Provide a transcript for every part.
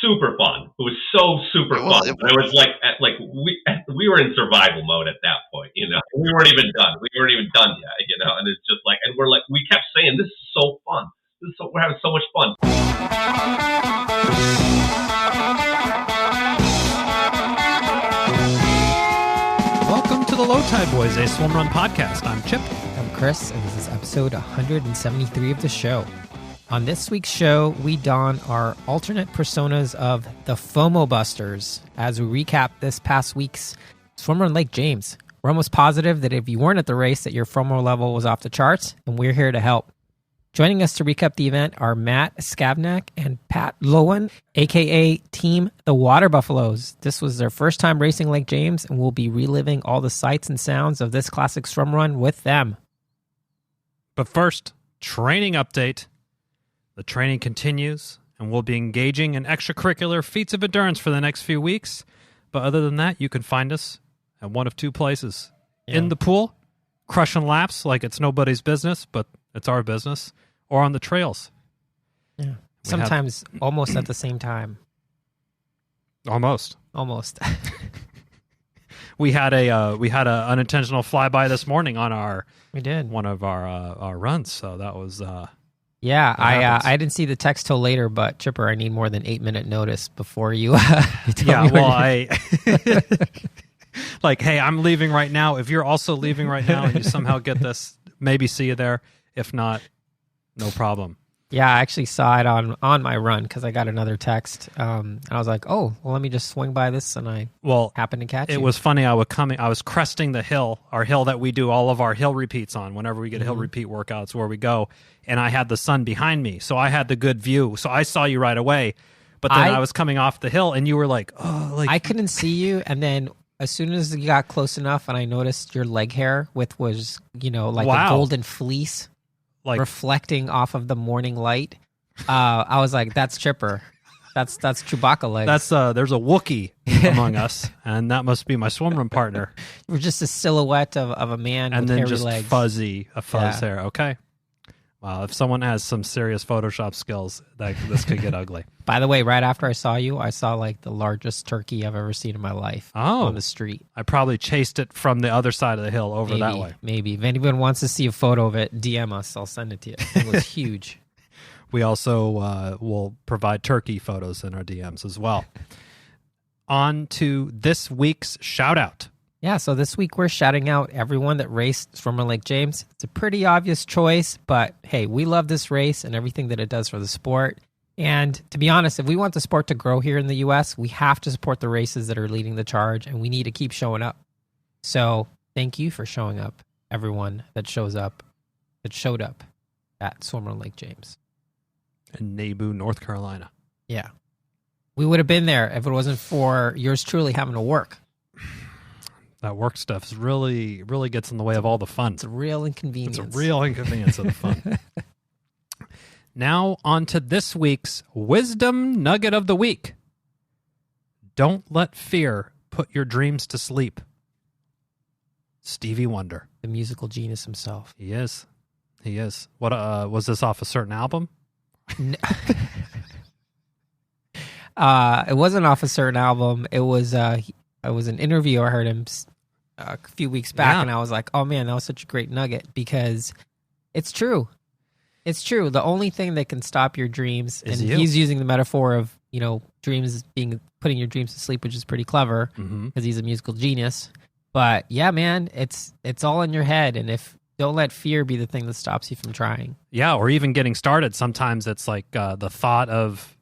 super fun. It was so super fun. It was like we were in survival mode at that point, you know. We weren't even done. We weren't even done yet, you know. And it's just like, and we're like, we kept saying, "This is so fun. We're having so much fun." Welcome to the Low Tide Boys, a Swimrun podcast. I'm Chip. I'm Chris, and this is episode 173 of the show. On this week's show, we don our alternate personas of the FOMOBUSTERS as we recap this past week's Swimrun Lake James. We're almost positive that if you weren't at the race that your FOMO level was off the charts, and we're here to help. Joining us to recap the event are Matt Skavnak and Pat Lowam, A.K.A. Team The Water Buffaloes. This was their first time racing Lake James, and we'll be reliving all the sights and sounds of this classic swim run with them. But first, training update. The training continues, and we'll be engaging in extracurricular feats of endurance for the next few weeks. But other than that, you can find us at one of two places. Yeah. In the pool, crushing laps like it's nobody's business, but it's our business, or on the trails. Yeah. Sometimes almost at the same time. Almost. We had a unintentional flyby this morning on one of our runs, so that was yeah. I didn't see the text till later, but Chipper, I need more than 8-minute notice before you. Yeah, well, I like, hey, I'm leaving right now. If you're also leaving right now, and you somehow get this, maybe see you there. If not, no problem. Yeah, I actually saw it on my run because I got another text. And I was like, oh, well, let me just swing by this, and I happened to catch it. It was funny. I was cresting the hill, our hill that we do all of our hill repeats on. Whenever we get hill repeat workouts, where we go, and I had the sun behind me, so I had the good view. So I saw you right away, but then I was coming off the hill, and you were like, oh, like I couldn't see you, and then as soon as you got close enough, and I noticed your leg hair, was a golden fleece. Like reflecting off of the morning light, I was like, "That's Chipper, that's Chewbacca legs." That's there's a Wookiee among us, and that must be my swimrun partner. We're just a silhouette of a man and with then hairy just legs. fuzz hair. Okay, wow. If someone has some serious Photoshop skills, this could get ugly. By the way, right after I saw you, I saw like the largest turkey I've ever seen in my life on the street. I probably chased it from the other side of the hill over that way. Maybe. If anyone wants to see a photo of it, DM us. I'll send it to you. It was huge. We also will provide turkey photos in our DMs as well. On to this week's Shoutout. Yeah, so this week we're shouting out everyone that raced Swimrun Lake James. It's a pretty obvious choice, but hey, we love this race and everything that it does for the sport. And to be honest, if we want the sport to grow here in the U.S., we have to support the races that are leading the charge, and we need to keep showing up. So thank you for showing up, everyone that showed up at Swimrun Lake James. In Nabu, North Carolina. Yeah. We would have been there if it wasn't for yours truly having to work. That work stuff is really, really gets in the way of all the fun. It's a real inconvenience. It's a real inconvenience of the fun. Now, on to this week's Wisdom Nugget of the Week. Don't let fear put your dreams to sleep. Stevie Wonder. The musical genius himself. He is. What was this off a certain album? It wasn't off a certain album. It was an interview. I heard him a few weeks back, and I was like, oh man, that was such a great nugget because it's true. It's true. The only thing that can stop your dreams, and he's using the metaphor of, dreams putting your dreams to sleep, which is pretty clever because he's a musical genius. But yeah, man, it's all in your head. And don't let fear be the thing that stops you from trying. Yeah. Or even getting started. Sometimes it's like the thought of,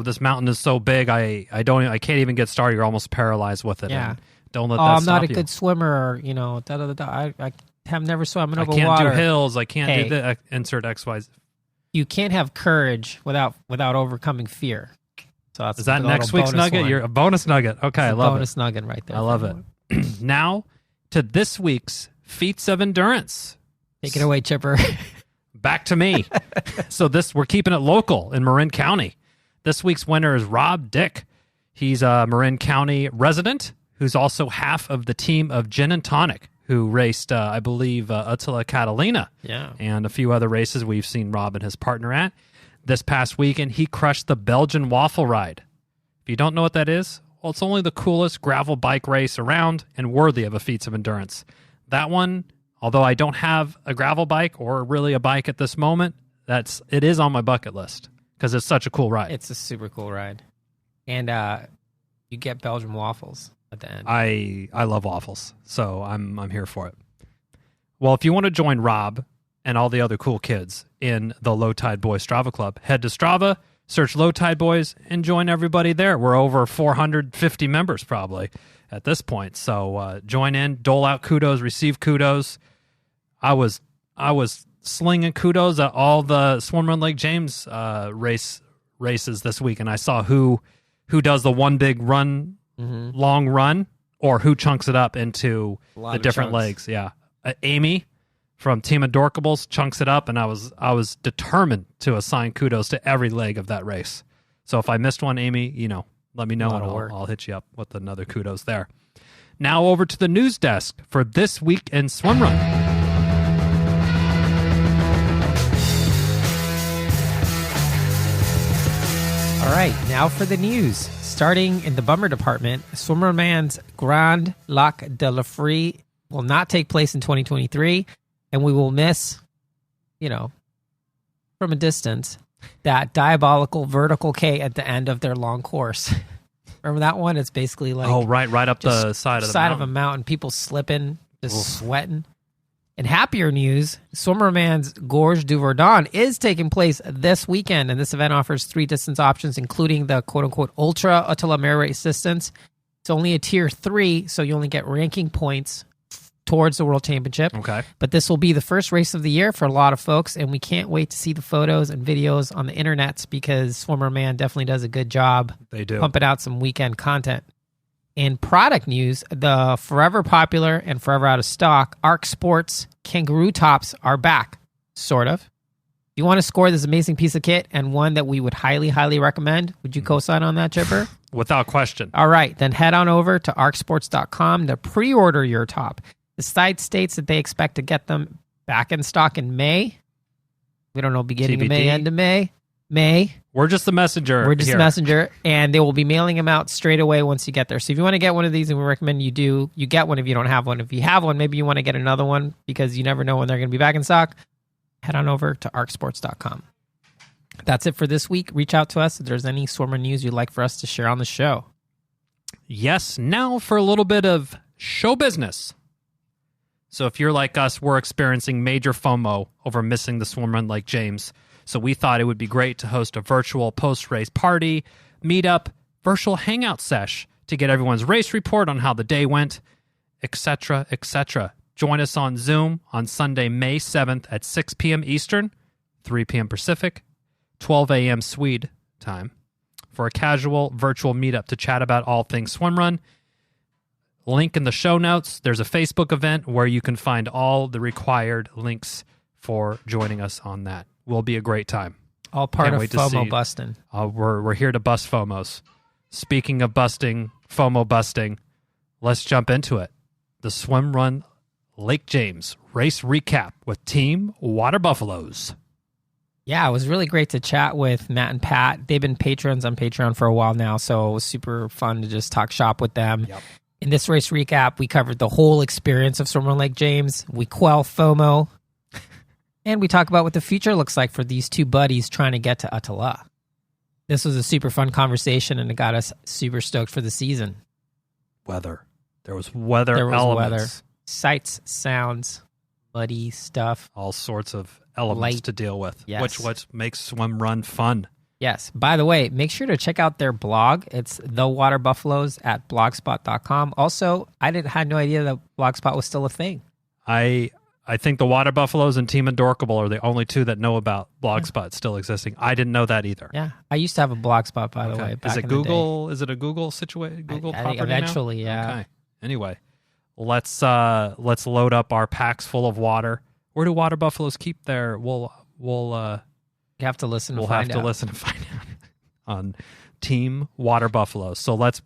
this mountain is so big. I can't even get started. You're almost paralyzed with it. Yeah. And don't let that stop you. I'm not a good swimmer. I have never swum over water. I can't do hills. I can't do the insert XYZ. You can't have courage without overcoming fear. So is that next week's nugget? You're a bonus nugget. Okay, I love it. Bonus nugget right there. I love it. Now to this week's feats of endurance. Take it away, Chipper. Back to me. So we're keeping it local in Marin County. This week's winner is Rob Dick. He's a Marin County resident who's also half of the team of Gin and Tonic, who raced, I believe, Attila Catalina. Yeah. And a few other races we've seen Rob and his partner at. This past weekend, he crushed the Belgian waffle ride. If you don't know what that is, well, it's only the coolest gravel bike race around and worthy of a feats of endurance. That one, although I don't have a gravel bike or really a bike at this moment, it is on my bucket list because it's such a cool ride. It's a super cool ride. And you get Belgian waffles at the end. I love waffles, so I'm here for it. Well, if you want to join Rob and all the other cool kids in the Low Tide Boys Strava Club, head to Strava, search Low Tide Boys, and join everybody there. We're over 450 members probably at this point. So join in, dole out kudos, receive kudos. I was slinging kudos at all the Swimrun Lake James races this week, and I saw who does the one big run, long run, or who chunks it up into the different legs. Yeah, Amy from Team Adorkables chunks it up, and I was determined to assign kudos to every leg of that race. So if I missed one, Amy, let me know, and I'll hit you up with another kudos there. Now over to the news desk for this week in Swimrun. All right, now for the news. Starting in the bummer department, Swimrun Man's Grand Lac de la Frie will not take place in 2023. And we will miss, from a distance, that diabolical vertical K at the end of their long course. Remember that one? It's basically like... Oh, right up the side of a mountain. People slipping, just sweating. In happier news, Swimrun Man's Gorge du Verdon is taking place this weekend, and this event offers 3 distance options, including the quote-unquote Ultra Haute Mer race distance. It's only a tier 3, so you only get ranking points towards the World Championship. Okay. But this will be the first race of the year for a lot of folks, and we can't wait to see the photos and videos on the internets because Swimrun Man definitely does a good job. They do. Pumping out some weekend content. In product news, the forever popular and forever out of stock Arc Sports Kangaroo tops are back, sort of. If you want to score this amazing piece of kit and one that we would highly, highly recommend, would you co-sign on that, Chipper? Without question. All right, then head on over to arcsports.com to pre-order your top. The site states that they expect to get them back in stock in May. We don't know, beginning TBD. of May, end of May. May. We're just the messenger. We're just here. the messenger, and they will be mailing them out straight away once you get there. So if you want to get one of these, and we recommend you get one if you don't have one. If you have one, maybe you want to get another one because you never know when they're going to be back in stock. Head on over to arcsports.com. That's it for this week. Reach out to us if there's any swimmer news you'd like for us to share on the show. Yes, now for a little bit of show business. So if you're like us, we're experiencing major FOMO over missing the Swimrun Lake James. So we thought it would be great to host a virtual post-race party, meetup, virtual hangout sesh to get everyone's race report on how the day went, etc., etc. Join us on Zoom on Sunday, May 7th at 6 p.m. Eastern, 3 p.m. Pacific, 12 a.m. Swede time for a casual virtual meetup to chat about all things swimrun. Link in the show notes. There's a Facebook event where you can find all the required links for joining us on that. Will be a great time. All part of FOMO busting. We're here to bust FOMOs. Speaking of busting, FOMO busting, let's jump into it. The Swimrun Lake James race recap with Team Water Buffaloes. Yeah, it was really great to chat with Matt and Pat. They've been patrons on Patreon for a while now, so it was super fun to just talk shop with them. Yep. In this race recap, we covered the whole experience of Swimrun Lake James. We quell FOMO. And we talk about what the future looks like for these two buddies trying to get to Attila. This was a super fun conversation, and it got us super stoked for the season. Weather. There was weather elements. Weather. Sights, sounds, muddy stuff. All sorts of elements to deal with, yes. which what makes Swimrun fun. Yes. By the way, make sure to check out their blog. It's thewaterbuffaloes at blogspot.com. Also, had no idea that Blogspot was still a thing. I think the Water Buffaloes and Team Adorkable are the only two that know about Blogspot still existing. I didn't know that either. Yeah, I used to have a Blogspot, by the way. Is it Google? Is it a Google situation? Google I property think eventually, now? yeah. Okay. Anyway, let's load up our packs full of water. Where do Water Buffaloes keep their? We'll you have to listen. We'll have to listen and find out on Team Water Buffaloes. So let's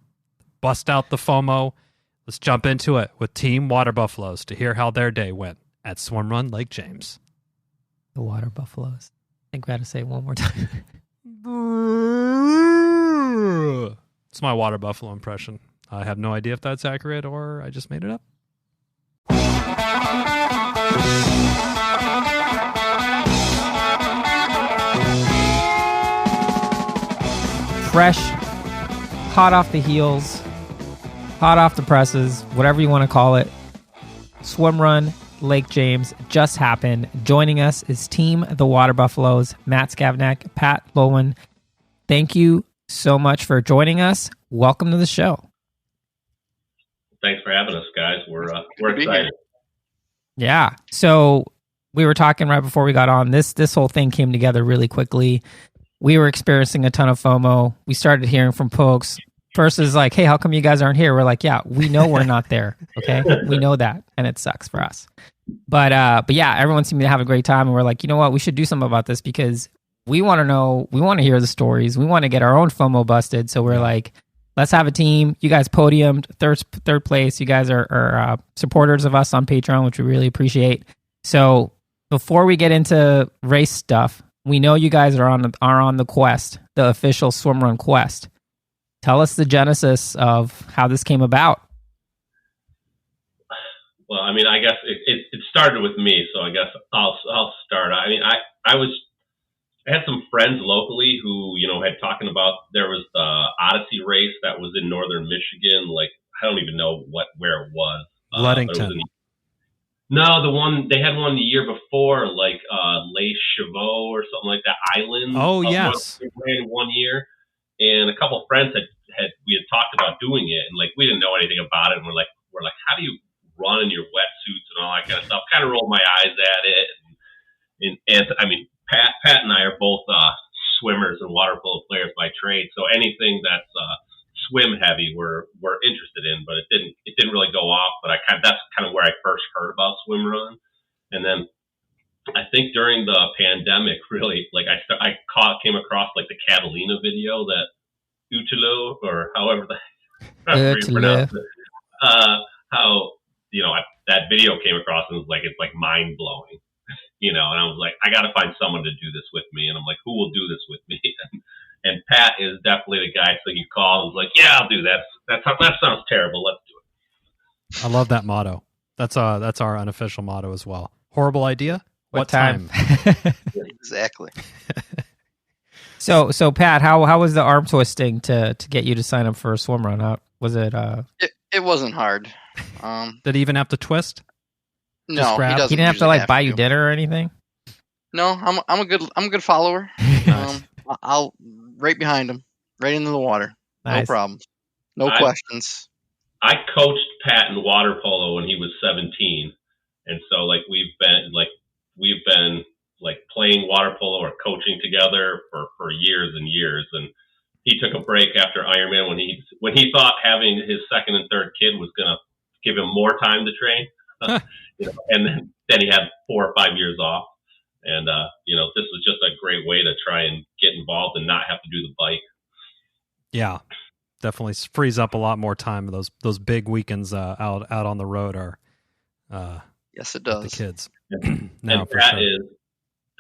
bust out the FOMO. Let's jump into it with Team Water Buffaloes to hear how their day went at Swimrun Lake James. The Water Buffaloes. think we had to say it one more time. It's my water buffalo impression. I have no idea if that's accurate or I just made it up. Fresh, hot off the heels, hot off the presses, whatever you want to call it. Swimrun Lake James just happened. Joining us is Team the Water Buffaloes, Matt Skavnak, Pat Lowam. Thank you so much for joining us. Welcome to the show. Thanks for having us, guys. We're excited. Yeah. So we were talking right before we got on. This whole thing came together really quickly. We were experiencing a ton of FOMO. We started hearing from folks. First is like, hey, how come you guys aren't here? We're like, yeah, we know we're not there. Okay. We know that. And it sucks for us. But yeah, everyone seemed to have a great time. And we're like, you know what? We should do something about this because we want to know, we want to hear the stories. We want to get our own FOMO busted. So we're like, let's have a team. You guys podiumed third place. You guys are supporters of us on Patreon, which we really appreciate. So before we get into race stuff, we know you guys are on the quest, the official Swimrun quest. Tell us the genesis of how this came about. Well, I mean, I guess it started with me, so I guess I'll start. I mean, I had some friends locally who, had talking about there was the Odyssey race that was in northern Michigan. Like, I don't even know where it was. Ludington. No, they had one the year before, like Les Chevaux or something like that. Island. Oh, yes. We ran one year, and a couple of friends we had talked about doing it, and like we didn't know anything about it. And we're like, how do you run in your wetsuits and all that kind of stuff? Kind of rolled my eyes at it, and I mean, Pat and I are both swimmers and water polo players by trade, so anything that's swim heavy we're interested in, but it didn't really go off. But that's kind of where I first heard about Swimrun, and then I think during the pandemic, really, like I came across like the Catalina video that Utilo or however you pronounce it, how that video came across and it's like mind blowing. And I was like, I got to find someone to do this with me. And I'm like, who will do this with me? And Pat is definitely the guy. So he called and was like, yeah, I'll do that. That sounds terrible. Let's do it. I love that motto. That's our unofficial motto as well. Horrible idea. What time? Exactly. So Pat, how was the arm twisting to get you to sign up for a Swimrun? How was it? It wasn't hard. Did he even have to twist? No, he doesn't. He didn't have to buy you dinner or anything. No, I'm a good follower. Nice. I'll right behind him, right into the water. Nice. No problem. No questions. I coached Pat in water polo when he was 17, and so we've been playing water polo or coaching together for years and years. And he took a break after Ironman when he thought having his second and third kid was going to give him more time to train. And then he had 4 or 5 years off. And, this was just a great way to try and get involved and not have to do the bike. Yeah, definitely frees up a lot more time. Those big weekends out on the road are. Yes, it does. The kids. No, and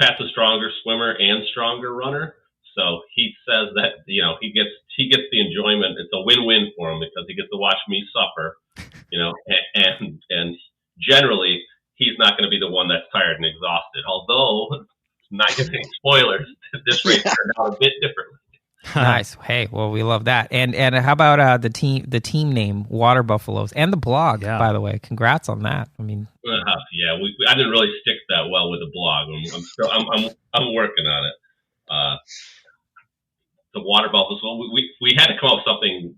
Pat's a stronger swimmer and stronger runner. So he says that, he gets the enjoyment. It's a win-win for him because he gets to watch me suffer, and generally he's not going to be the one that's tired and exhausted. Although, not giving spoilers, this race turned out a bit differently. Nice. Hey, well, we love that. And how about the team name, Water Buffaloes, and the blog, by the way. Congrats on that. I mean, I didn't really stick that well with the blog. I'm working on it. The Water Buffaloes. Well, we had to come up with something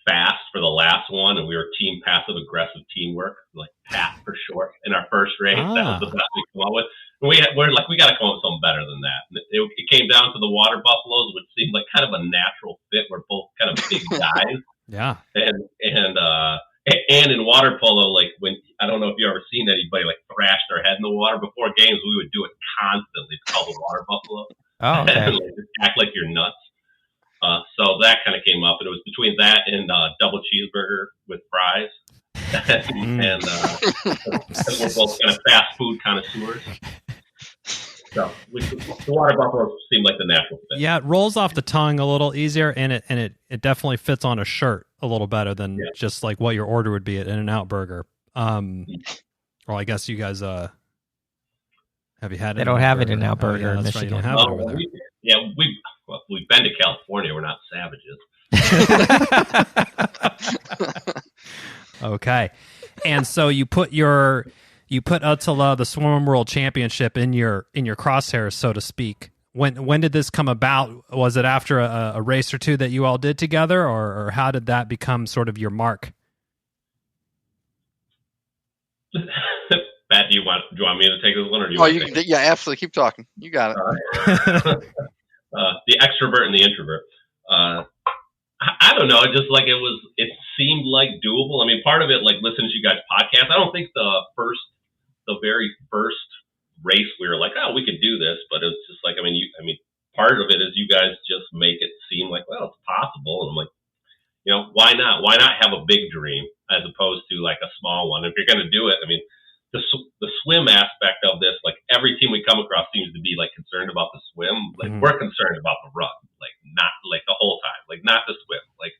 fast for the last one, and we were team passive aggressive teamwork, like PAT for short. In our first race, that was the best we came up with. And we're like, we got to come up with something better than that. And it came down to the Water Buffaloes, which seemed like kind of a natural fit. We're both kind of big guys. Yeah. And in water polo, when I don't know if you ever seen anybody thrash their head in the water before games, we would do it constantly. It's called the Water Buffalo. Oh, okay. And, just act like you're nuts. So that kind of came up, and it was between that and double cheeseburger with fries. and we're both kind of fast food connoisseurs. So the water buffalo seemed like the natural fit. Yeah, it rolls off the tongue a little easier, and it definitely fits on a shirt a little better than just like what your order would be at In-N-Out Burger. Well, I guess you guys have you had it? They don't have it in In-N-Out Burger in Michigan. Michigan. Right, you don't have it over there. We've been to California. We're not savages. Okay, and so you put Attila, the Swim World Championship, in your crosshairs, so to speak. When did this come about? Was it after a race or two that you all did together, or how did that become sort of your mark? Pat, do you want me to take this one, or do you? Yeah, absolutely. Keep talking. You got it. The extrovert and the introvert. I don't know. It seemed like doable. I mean, part of it, like listening to you guys' podcast. I don't think the very first race we were like, oh, we could do this, but it's just like, part of it is you guys just make it seem like, well, it's possible, and I'm like, why not? Why not have a big dream as opposed to like a small one? If you're going to do it, I mean, the swim aspect of this, like every team we come across seems to be like concerned about the swim. Like we're concerned about the run, like not like the whole time, like not the swim. Like,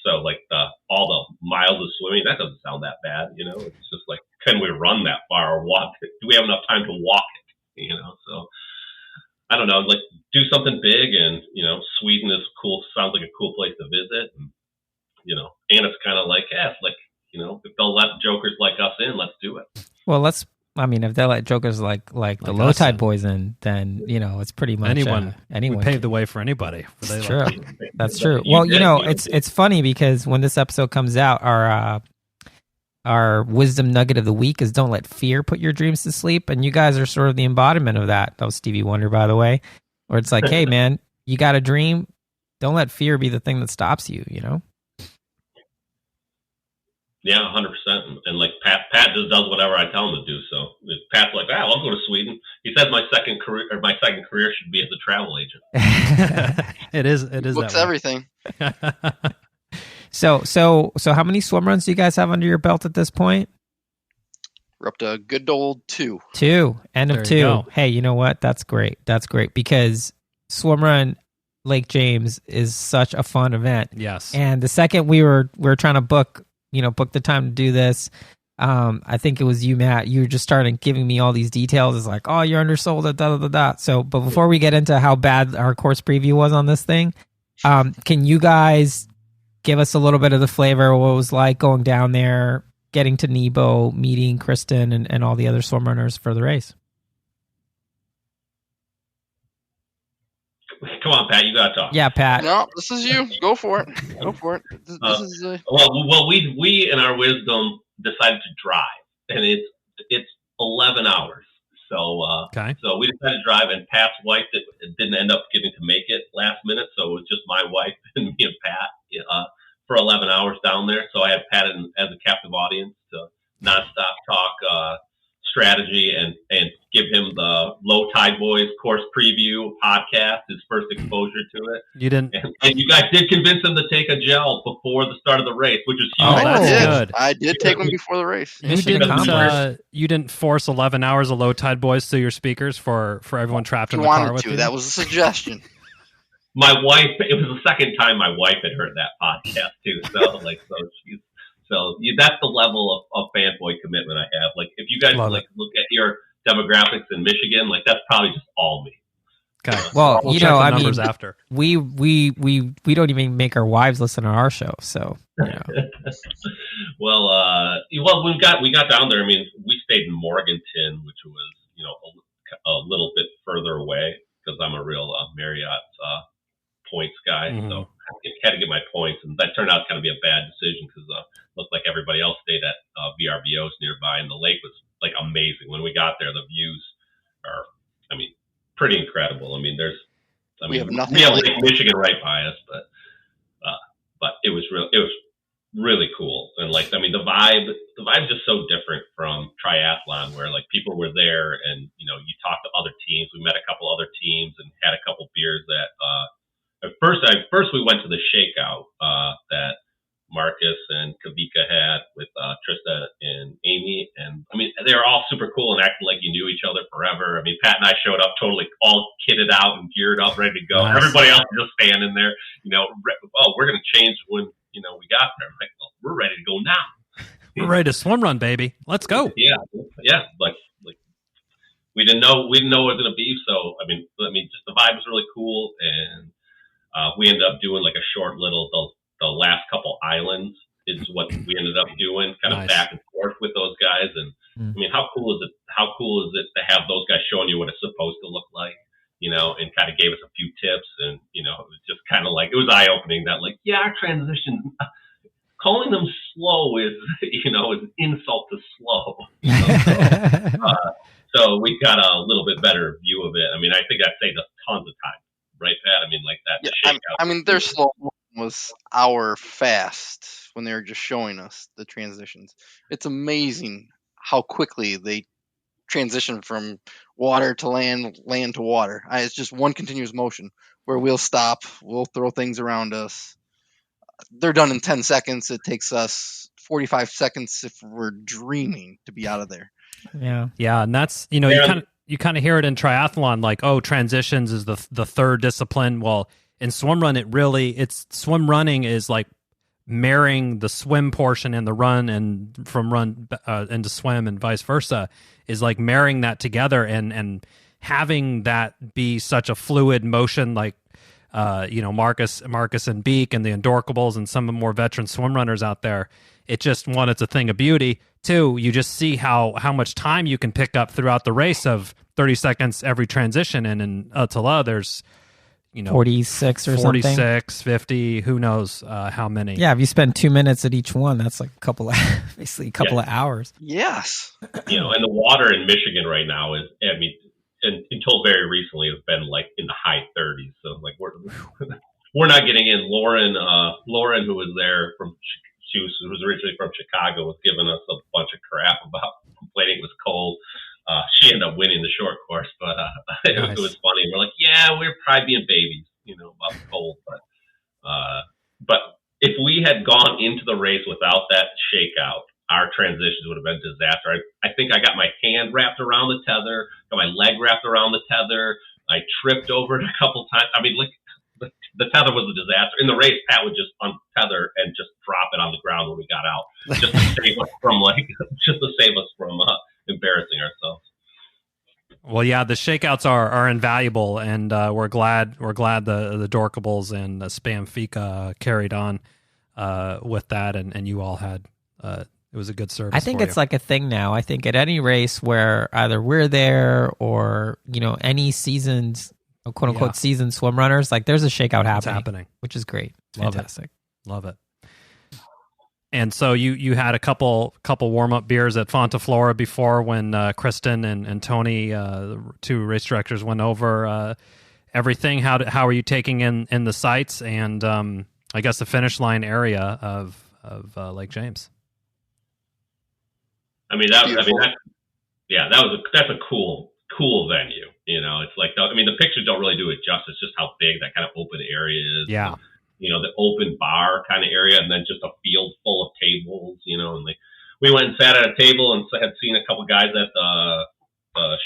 so like all the miles of swimming, that doesn't sound that bad, It's just like, can we run that far or walk it? Do we have enough time to walk it? So I don't know, like do something big, and Sweden is cool. Sounds like a cool place to visit, and and it's kind of like, if they'll let jokers like us in, let's do it. Well, if they let jokers like the Low Tide Boys in, then it's pretty much anyone. We pave the way for anybody. That's true. That's true. Well, it's funny because when this episode comes out, our wisdom nugget of the week is don't let fear put your dreams to sleep, and you guys are sort of the embodiment of that. That was Stevie Wonder, by the way, where it's like, hey man, you got a dream, don't let fear be the thing that stops you. Yeah, 100%. And like Pat just does whatever I tell him to do. So if Pat's like, I'll go to Sweden. He says my second career should be as a travel agent. It is. Books everything. So how many swim runs do you guys have under your belt at this point? We're up to a good old 2. End of 2. Hey, you know what? That's great. Because Swimrun Lake James is such a fun event. Yes. And the second we were trying to book the time to do this, I think it was you, Matt. You just started giving me all these details. It's like, oh, you're undersold at da. So, but before we get into how bad our course preview was on this thing, can you guys give us a little bit of the flavor of what it was like going down there, getting to Nebo, meeting Kristen and all the other swim runners for the race? Come on, Pat, you gotta talk. Yeah, Pat. No, this is you. Go for it. This is well, we in our wisdom decided to drive, and it's 11 hours. So so we decided to drive, and Pat's wife didn't end up getting to make it last minute, so it was just my wife and me and Pat for 11 hours down there. So I had Pat as a captive audience to nonstop talk strategy and give him the Low Tide Boys course preview podcast, his first exposure to it. You didn't, and you guys did convince him to take a gel before the start of the race, which is huge. Oh, that's good. I did take one before the race. You didn't force 11 hours of Low Tide Boys through your speakers for everyone trapped in the car with you? That was a suggestion. My wife, it was the second time my wife had heard that podcast too. So that's the level of fanboy commitment I have. Like, if you guys look at your demographics in Michigan, like that's probably just all me. Okay. Well, we'll check the numbers after. We don't even make our wives listen to our show, so. Well, when we got down there. I mean, we stayed in Morganton, which was a little bit further away because I'm a real Marriott points guy, so I had to get my points, and that turned out to kind of be a bad decision because looked like everybody else stayed at VRBOs nearby, and the lake was like amazing. When we got there, the views are, pretty incredible. We have Lake Michigan right by us, but it was really cool, and the vibe's just so different from triathlon, where like people were there, and you talk to other teams. We met a couple other teams and had a couple beers that. At first we went to the Shakeout that Marcus and Kavika had with Trista and Amy. And I mean, they were all super cool and acting like you knew each other forever. I mean, Pat and I showed up totally all kitted out and geared up, ready to go. Nice. Everybody else was just standing there, we're going to change when, we got there. I'm like, well, we're ready to go now. We're ready to swim run, baby. Let's go. Yeah. Like we didn't know what it was going to be. So, I mean, just the vibe was really cool. And we ended up doing like a short little, the last couple islands is what we ended up doing, kind of back and forth with those guys. And I mean, how cool is it? How cool is it to have those guys showing you what it's supposed to look like, and kind of gave us a few tips. And, it was just kind of like, it was eye opening that like, our transitions, calling them slow is, is an insult to slow. So we got a little bit better view of it. I mean, I think that saved us tons of time, right, Pat? I mean, like that. Yeah, their slow was hour fast when they were just showing us the transitions. It's amazing how quickly they transition from water to land, land to water. It's just one continuous motion where we'll stop, we'll throw things around us. They're done in 10 seconds. It takes us 45 seconds if we're dreaming to be out of there. Yeah, and that's you kind of hear it in triathlon, like, oh, transitions is the third discipline. Well, in swim run, it's swim running is like marrying the swim portion and the run, and from run into swim and vice versa, is like marrying that together and having that be such a fluid motion, like Marcus and Beak and the Endorkables and some of the more veteran swim runners out there. It just, one, it's a thing of beauty. Two, you just see how much time you can pick up throughout the race of 30 seconds every transition. And in Attila, there's 46 or 46, something. 50, who knows how many. Yeah, if you spend 2 minutes at each one, that's like basically a couple of hours. Yes. And the water in Michigan right now is, and until very recently, it's been like in the high 30s. So like we're not getting in. Lauren, who was there who was originally from Chicago, was giving us a bunch of crap about complaining it was cold. She ended up winning the short course, but it was funny. We're like, we're probably being babies, about the cold. But if we had gone into the race without that shakeout, our transitions would have been a disaster. I think I got my hand wrapped around the tether, got my leg wrapped around the tether. I tripped over it a couple times. I mean, like the tether was a disaster. In the race, Pat would just untether and just drop it on the ground when we got out, just to save us from embarrassing ourselves. Well, yeah, the shakeouts are invaluable, and we're glad the Dorkables and the Spam Fika carried on with that, and you all had it was a good service. I think it's like a thing now. I think at any race where either we're there or any seasoned, quote unquote, seasoned swim runners, like there's a shakeout happening, which is great. Fantastic. Love it. And so you had a couple warm up beers at Fontaflora before when Kristen and Tony, the two race directors, went over everything. How are you taking in the sights and I guess the finish line area of Lake James? That's a cool venue. It's like the pictures don't really do it justice. Just how big that kind of open area is. Yeah. The open bar kind of area, and then just a field full of tables, and we went and sat at a table and had seen a couple guys at the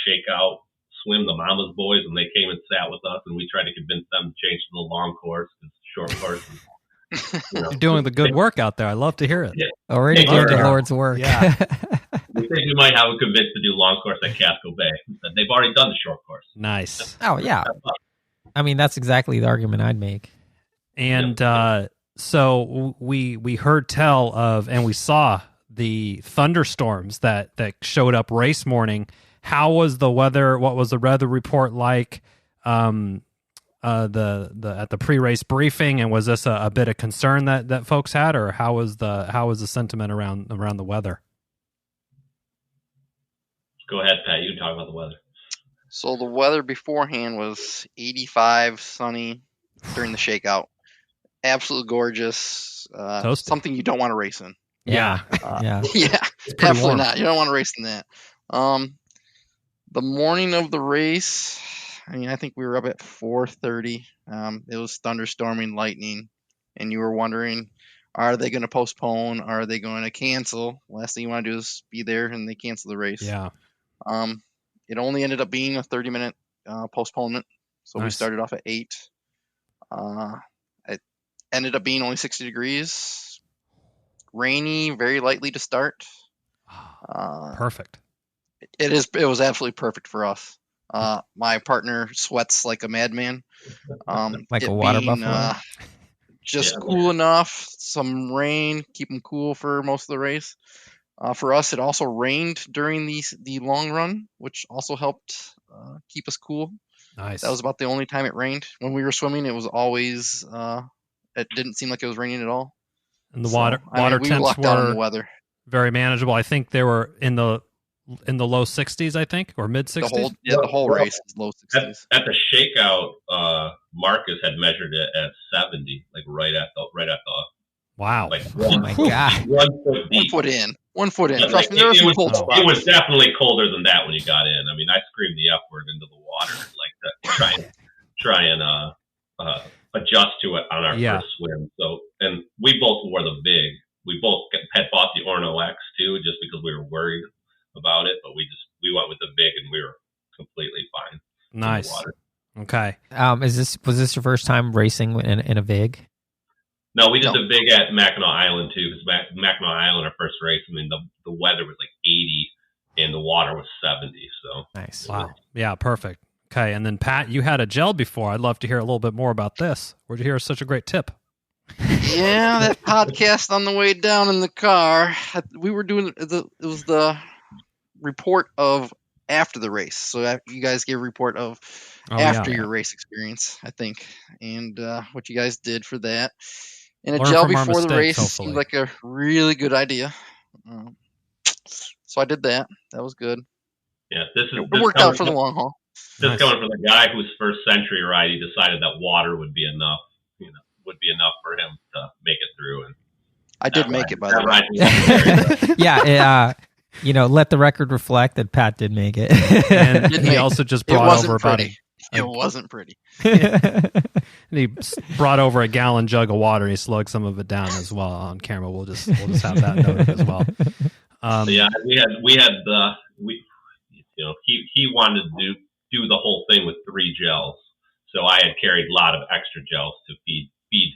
Shakeout swim, the Mama's Boys, and they came and sat with us, and we tried to convince them to change to the long course, because short course is, You're doing the good work out there. I love to hear it. Yeah. Already doing the Lord's work. Yeah. We think we might have them convinced to do long course at Casco Bay. They've already done the short course. Nice. Oh, yeah. That's exactly the argument I'd make. And so we heard tell of, and we saw the thunderstorms that showed up race morning. How was the weather? What was the weather report like? The at the pre-race briefing, and was this a bit of concern that folks had, or how was the sentiment around the weather? Go ahead, Pat. You can talk about the weather. So the weather beforehand was 85, sunny during the shakeout. Absolutely gorgeous. Something you don't want to race in. Yeah. Yeah, definitely warm. Not. You don't want to race in that. The morning of the race, I think we were up at 4:30. It was thunderstorming, lightning, and you were wondering, Are they going to postpone? Are they going to cancel? Last thing you want to do is be there and they cancel the race. Yeah. It only ended up being a 30-minute postponement. So we Nice. started off at 8. It ended up being only 60 degrees. Rainy, very lightly to start. Perfect. It was absolutely perfect for us. My partner sweats like a madman. Like a water buffalo? Just cool enough. Some rain, keep him cool for most of the race. For us, it also rained during the long run, which also helped keep us cool. Nice. That was about the only time it rained. When we were swimming, it was always it didn't seem like it was raining at all. And the water we temps lucked out on were the weather. very manageable. I think they were in the low 60s, I think, or mid 60s. The whole race is low 60s. At the shakeout, Marcus had measured it at 70, like right at the. Wow. Like Oh my God. 1 foot deep. 1 foot in. Yeah, Trust me, like, there was it some was- cold spots. It was definitely colder than that when you got in. I mean, I screamed the F word into the water, like to try and adjust to it on our first swim. So, and we both wore the VIG. We both had bought the Orno X too, just because we were worried about it. But we went with the VIG, and we were completely fine. Nice. Okay. Was this your first time racing in a VIG? No, we did the VIG at Mackinac Island too, because Mackinac Island, our first race, I mean, the weather was like 80 and the water was 70. So Nice. Wow. Yeah, perfect. Okay, and then Pat, you had a gel before. I'd love to hear a little bit more about this. Where'd you hear such a great tip? Yeah, that podcast on the way down in the car. We were doing it was the report of after the race. So you guys gave a report of after your race experience, I think, and what you guys did for that. And a Learn gel from our before the mistakes, race hopefully. seemed like a really good idea. So I did that. That was good. yeah, It worked out for the long haul. This coming from the guy whose first century ride, he decided that water would be enough. Would be enough for him to make it through. And I did make it, by the way. ride was very Yeah, let the record reflect that Pat did make it. And Did he make also just It brought wasn't over about pretty. It wasn't pretty. and he brought over a gallon jug of water. And he slugged some of it down as well on camera. We'll just have that noted as well. yeah, he wanted to do the whole thing with 3 gels. So I had carried a lot of extra gels to feed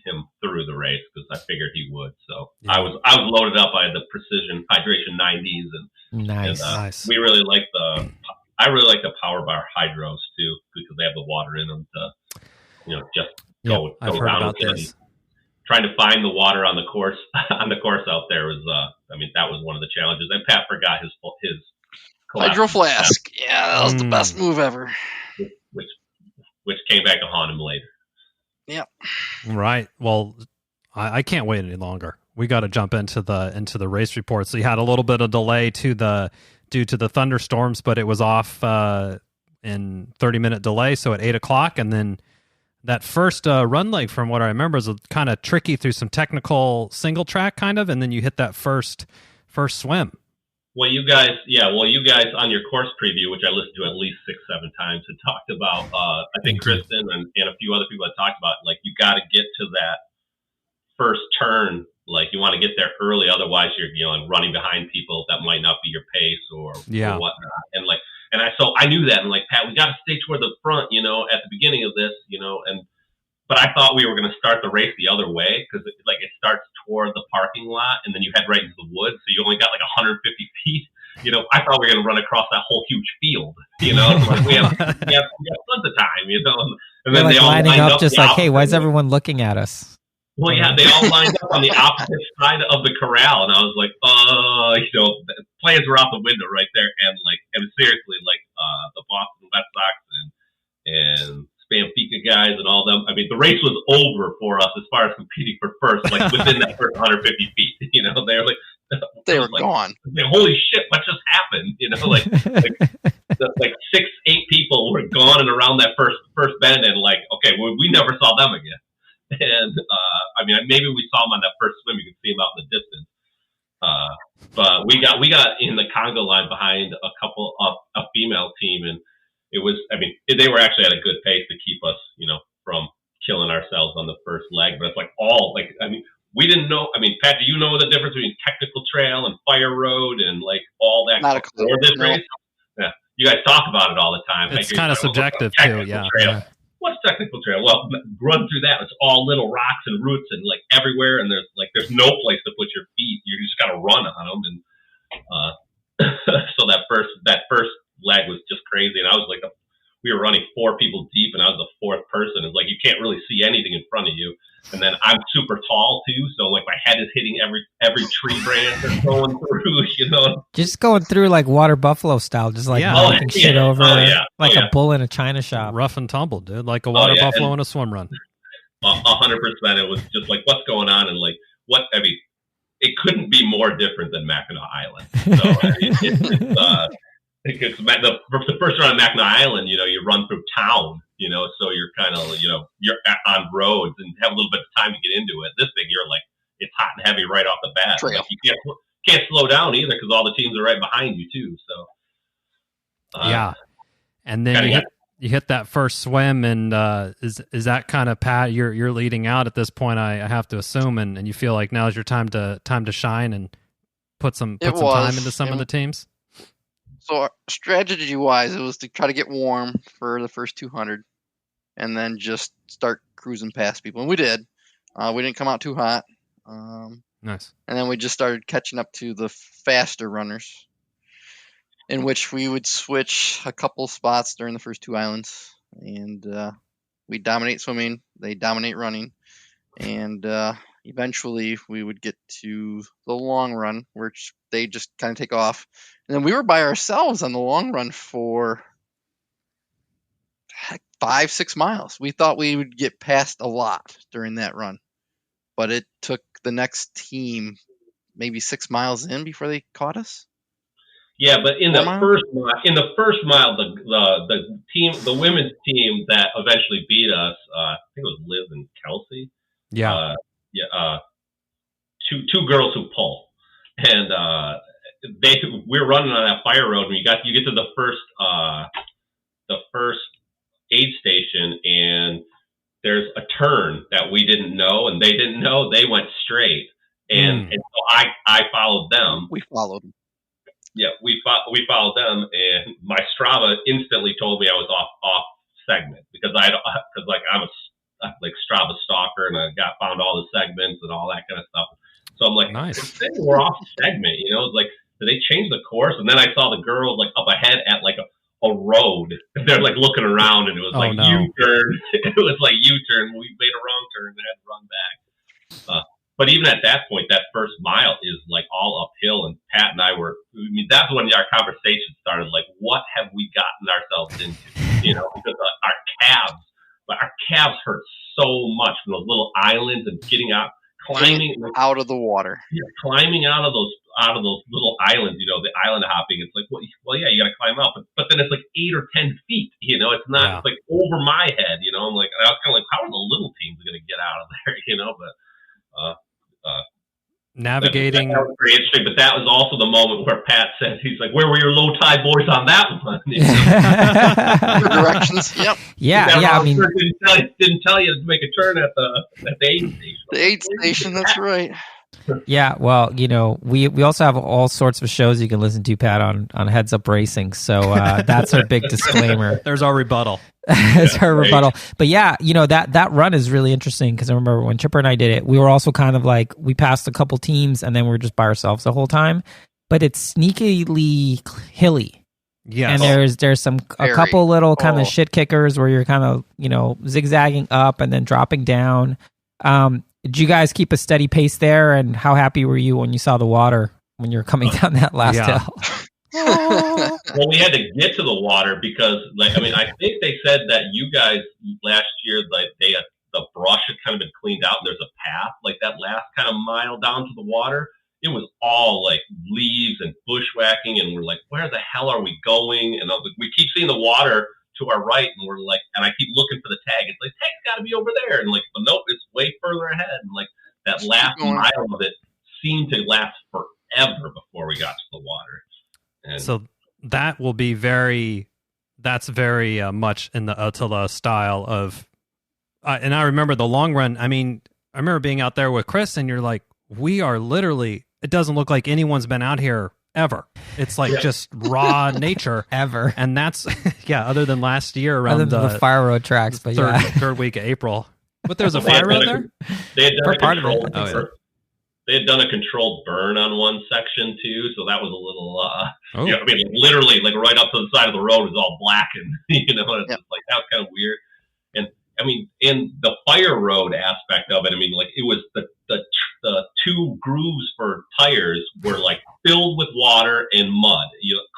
him through the race because I figured he would. So Yeah. I was loaded up by the Precision Hydration 90s, and Nice. Nice. we really like I really like the Power Bar Hydros too because they have the water in them to just go I've heard down about with it. this. Trying to find the water on the course out there was that was one of the challenges. And Pat forgot his Hydro flask. Yeah, that was the best move ever. which came back to haunt him later. Yep. Right. Well, I can't wait any longer. We got to jump into the race report. So you had a little bit of delay due to the thunderstorms, but it was off in 30-minute delay. So at 8:00, and then that first run leg, from what I remember, is kind of tricky through some technical single track kind of, and then you hit that first swim. Well, you guys on your course preview, which I listened to at least 6-7 times, had talked about, I think Kristen and a few other people had talked about, like, you got to get to that first turn. Like, you want to get there early, otherwise you're running behind people that might not be your pace or whatnot. And so I knew that, and like, Pat, we got to stay toward the front, at the beginning of this, but I thought we were going to start the race the other way because it starts toward the parking lot and then you head right into the woods. So you only got like 150 feet. I thought we were going to run across that whole huge field. Like we have tons of time. And then You're they all lining lined up just like, hey, why is way. everyone looking at us? Well, yeah, they all lined up on the opposite side of the corral, and I was like, plans were out the window right there, and seriously, the Boston Red Sox and Spamfica guys and all them. I mean, the race was over for us as far as competing for first, like within that first 150 feet. They were gone. Holy shit, what just happened? Like 6-8 people were gone and around that first bend, and we never saw them again. And maybe we saw them on that first swim. You could see them out in the distance. But we got in the Congo line behind a female team, and it was, they were actually at a good pace to keep us, from killing ourselves on the first leg. But it's we didn't know. I mean, Pat, do you know the difference between technical trail and fire road and like all that? Not a clue. This No. race? Yeah, you guys talk about it all the time. It's Like, kind of subjective too. technical Yeah. trail. What's technical trail? Well, run through that. It's all little rocks and roots and like everywhere, and there's no place to put your feet. You just got to run on them, and so that first leg was just crazy. And I was like, we were running 4 people deep, and I was the 4th person. It's like you can't really see anything in front of you. And then I'm super tall too, so like my head is hitting every tree branch that's going through. You know, Just going through like water buffalo style, just like knocking shit over like a bull in a china shop. Rough and tumble, dude, like a water buffalo in a swim run. 100%. It was just like, what's going on, and like what I mean, it couldn't be more different than Mackinac Island. So I mean, it's the first run on Mackinac Island, you know, you run through town, you know, so you're kind of, you know, you're on roads and have a little bit of time to get into it. This thing, you're like, it's hot and heavy right off the bat. Like, you can't slow down either because all the teams are right behind you too. So yeah, and then you hit that first swim, and is that kind of, Pat? You're leading out at this point, I have to assume, and you feel like now's your time to shine and put some time into some of the teams. So strategy-wise, it was to try to get warm for the first 200 and then just start cruising past people. And we did. We didn't come out too hot. Nice. And then we just started catching up to the faster runners, in which we would switch a couple spots during the first 2 islands. And we dominate swimming. They dominate running. And eventually we would get to the long run, which they just kind of take off. And then we were by ourselves on the long run for 5-6 miles. We thought we would get past a lot during that run, but it took the next team maybe 6 miles in before they caught us. Yeah, but in the first mile, the team, the women's team that eventually beat us, I think it was Liz and Kelsey. Yeah. Two girls who pull, and we're running on that fire road, and you get to the first aid station, and there's a turn that we didn't know and they didn't know. They went straight, and so I followed them. We followed them. Yeah, we followed them, and my Strava instantly told me I was off segment because I'm a Strava stalker, and I found all the segments and all that kind of stuff. So I'm like, nice. We're off segment, you know. It's like, did they change the course? And then I saw the girls like up ahead at like a road. They're like looking around, and it was U-turn. It was like U-turn. We made a wrong turn and had to run back. But even at that point, that first mile is like all uphill, and Pat and I that's when our conversation started. Like, what have we gotten ourselves into? You know, because our calves hurt so much from those little islands and getting out. Climbing out of the water, climbing out of those little islands, you know, the island hopping. It's like, well, yeah, you got to climb up, but then it's like 8 or 10 feet. You know, it's not. It's like over my head. You know, I'm like, I was kind of like, how are the little teams going to get out of there? You know, but navigating. That was pretty interesting, but that was also the moment where Pat says, he's like, where were your low tide boys on that one? You know? Directions. Yep. Yeah. I mean, didn't tell you to make a turn at the aid station. The aid station. That's right. Yeah, well, you know, we also have all sorts of shows you can listen to, Pat, on Heads Up Racing. So that's our big disclaimer. There's our rebuttal. It's our rebuttal. But yeah, you know, that run is really interesting because I remember when Chipper and I did it, we were also kind of like, we passed a couple teams and then we were just by ourselves the whole time. But it's sneakily hilly. Yeah, and there's a couple little kind of shit kickers where you're kind of, you know, zigzagging up and then dropping down. Did you guys keep a steady pace there? And how happy were you when you saw the water when you were coming down that last hill? Well, we had to get to the water because, like, I mean, I think they said that you guys last year, like, the brush had kind of been cleaned out, and there's a path, like that last kind of mile down to the water. It was all like leaves and bushwhacking, and we're like, where the hell are we going? And we keep seeing the water to our right, and we're like, and I keep looking for the tag. It's like, tag's got to be over there, and like, but nope, it's way further ahead. And like that last mile of it seemed to last forever before we got to the water. And so that will be that's very much in the Attila style of, and I remember the long run. I mean, I remember being out there with Chris, and you're like, we are literally. It doesn't look like anyone's been out here ever. It's like just raw nature ever. And that's other than last year around the fire road tracks, but third week of April. But there's a fire road there. They had done part of it. They had done a controlled burn on one section too, so that was a little. I mean, literally, like right up to the side of the road was all blackened. You know, it's like that was kind of weird. And I mean, in the fire road aspect of it, I mean, like it was the 2 grooves for tires were like filled with water and mud,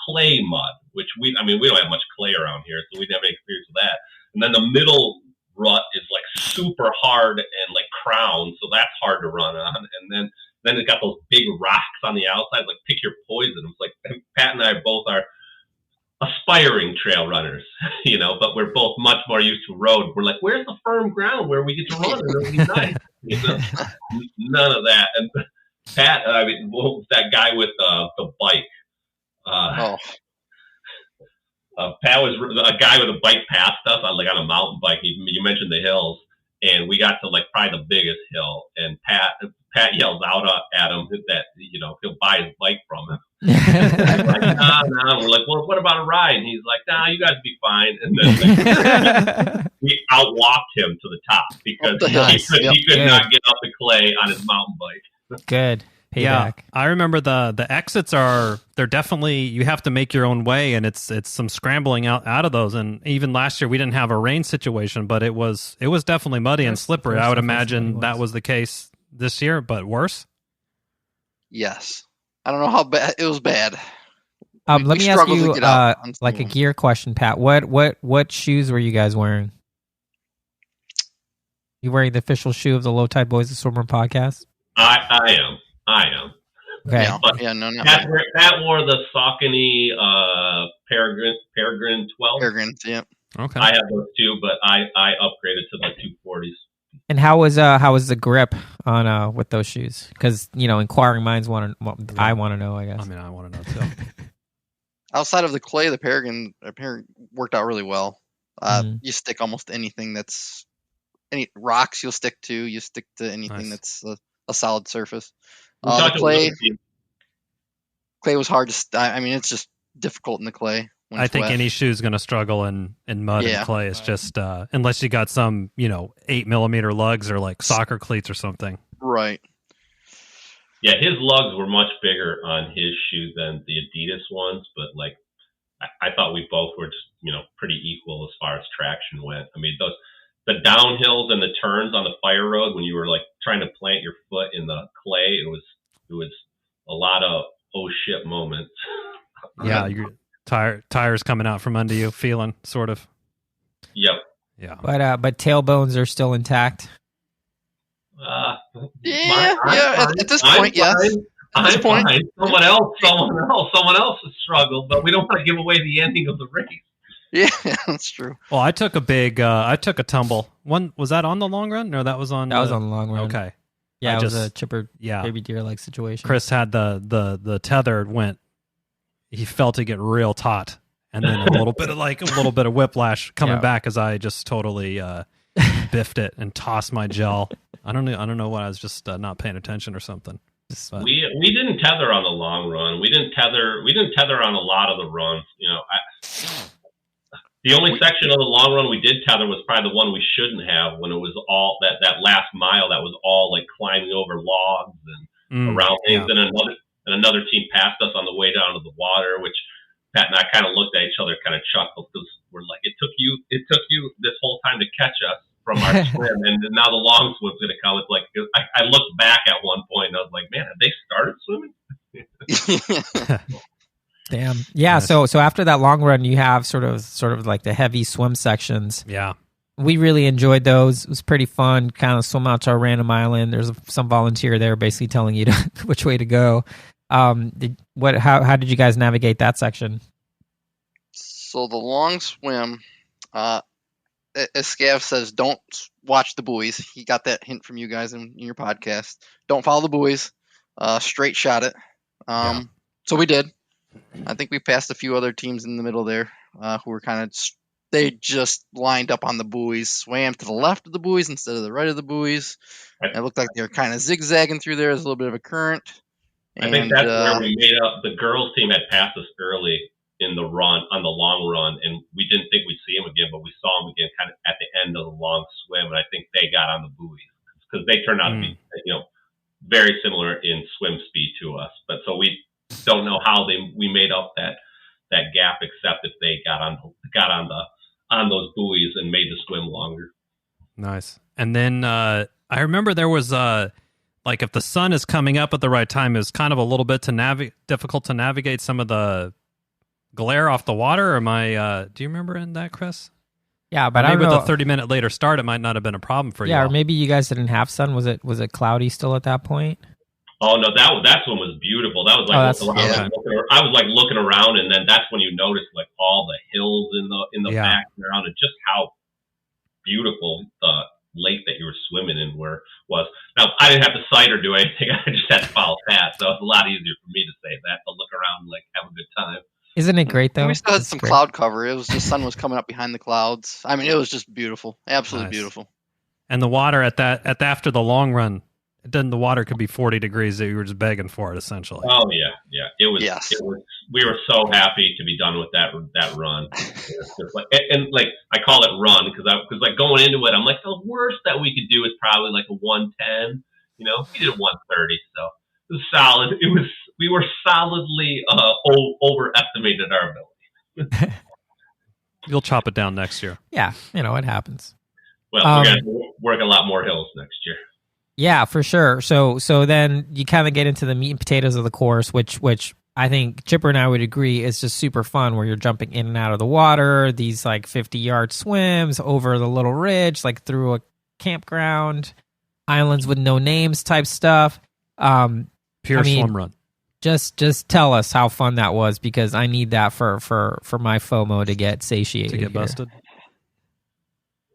clay mud, which we don't have much clay around here, so we didn't have any experience with that. And then the middle rut is like super hard and like crowned, so that's hard to run on. And then it's got those big rocks on the outside, like pick your poison. It's like Pat and I both are aspiring trail runners, but we're both much more used to road. We're like, where's the firm ground where we get to run and it'll be nice? None of that. And Pat, that guy with the bike. Pat was a guy with a bike passed us on a mountain bike. You mentioned the hills, and we got to like probably the biggest hill, and Pat yells out at him that he'll buy his bike from him. I'm like, nah. We're like, well, what about a ride? And he's like, nah, you guys be fine. And then we outwalked him to the top because he could not get up the clay on his mountain bike. Good. Payback. Yeah, I remember the exits they're definitely, you have to make your own way, and it's some scrambling out of those. And even last year we didn't have a rain situation, but it was definitely muddy and slippery. I would imagine that was the case this year, but worse. Yes, I don't know how bad it was. Bad. Let me ask you like a gear question, Pat. What shoes were you guys wearing? You wearing the official shoe of the Low Tide Boyz, the Swimrun podcast? I am. Okay. Pat wore the Saucony Peregrine 12. Peregrine, yeah. Okay. I have those too, but I upgraded to the 240s. And how was the grip on with those shoes? Because inquiring minds I want to know. I guess. I mean, I want to know too. Outside of the clay, the Peregrine worked out really well. You stick almost anything any rocks you'll stick to. You stick to anything that's a solid surface. The clay was hard to. It's just difficult in the clay. I think any shoe's going to struggle in mud and clay. It's just unless you got some 8mm lugs or like soccer cleats or something. Right. Yeah, his lugs were much bigger on his shoe than the Adidas ones, but like I thought we both were just pretty equal as far as traction went. I mean, the downhills and the turns on the fire road when you were like trying to plant your foot in the clay, it was a lot of oh shit moments. Yeah, your tires coming out from under you, feeling sort of. Yep. Yeah. But tailbones are still intact. At this point, yes. At this point, someone else has struggled, but we don't want to give away the ending of the race. Yeah, that's true. Well, I took a tumble. One was that on the long run? No, that was on. That was on the long run. Okay. Yeah, it was a chipper baby deer like situation. Chris had the tether went. He felt it get real taut, and then a little bit of whiplash coming back as I just totally biffed it and tossed my gel. I don't know what I was just not paying attention or something. We didn't tether on the long run. We didn't tether on a lot of the runs. The only section of the long run we did tether was probably the one we shouldn't have when it was all that last mile that was all like climbing over logs and around things. Yeah. And another team passed us on the way down to the water, which Pat and I kind of looked at each other, kind of chuckled because we're like, it took you this whole time to catch us from our swim, and now the long swim's going to come. It's like I looked back at one point and I was like, man, have they started swimming? Damn. Yeah. So after that long run, you have sort of like the heavy swim sections. Yeah. We really enjoyed those. It was pretty fun. Kind of swim out to a random island. There's some volunteer there basically telling you which way to go. How did you guys navigate that section? So the long swim, as Scav says, don't watch the buoys. He got that hint from you guys in your podcast. Don't follow the buoys. Straight shot it. So we did. I think we passed a few other teams in the middle there who were kind of they just lined up on the buoys, swam to the left of the buoys instead of the right of the buoys. And it looked like they were kind of zigzagging through there. There's a little bit of a current. I think that's where we made up. The girls' team had passed us early in the run, on the long run, and we didn't think we'd see them again, but we saw them again kind of at the end of the long swim, and I think they got on the buoys because they turned out to be, very similar in swim speed to us. But so we don't know how we made up that gap, except if they got on those buoys and made the swim longer. Nice. And then I remember there was like if the sun is coming up at the right time, it was kind of a little bit difficult to navigate some of the glare off the water. Or am I? Do you remember in that, Chris? Yeah, but maybe I don't know. With a 30-minute later start, it might not have been a problem for you. Yeah, or maybe you guys didn't have sun. Was it cloudy still at that point? Oh no, that's one was beautiful. That was like I was like looking around, and then that's when you notice like all the hills in the background, and just how beautiful the lake that you were swimming in was. Now I didn't have to sight or do anything. I just had to follow paths, so it's a lot easier for me to say that, to look around and like have a good time. Isn't it great though? We still had some cloud cover. It was the sun was coming up behind the clouds. I mean, it was just beautiful, absolutely beautiful. And the water after the long run, the water could be 40 degrees that you were just begging for it, essentially. Oh yeah. It was. We were so happy to be done with that run. It was just like, and like I call it run because like going into it, I'm like the worst that we could do is probably like a 110. We did 130, so it was solid. We were solidly overestimated our ability. You'll chop it down next year. Yeah, it happens. Well, we're going to work a lot more hills next year. Yeah, for sure. So then you kind of get into the meat and potatoes of the course, which I think Chipper and I would agree is just super fun, where you're jumping in and out of the water, these like 50-yard swims over the little ridge, like through a campground, islands with no names type stuff. Pure swim run. Just tell us how fun that was, because I need that for my FOMO to get satiated. To get busted.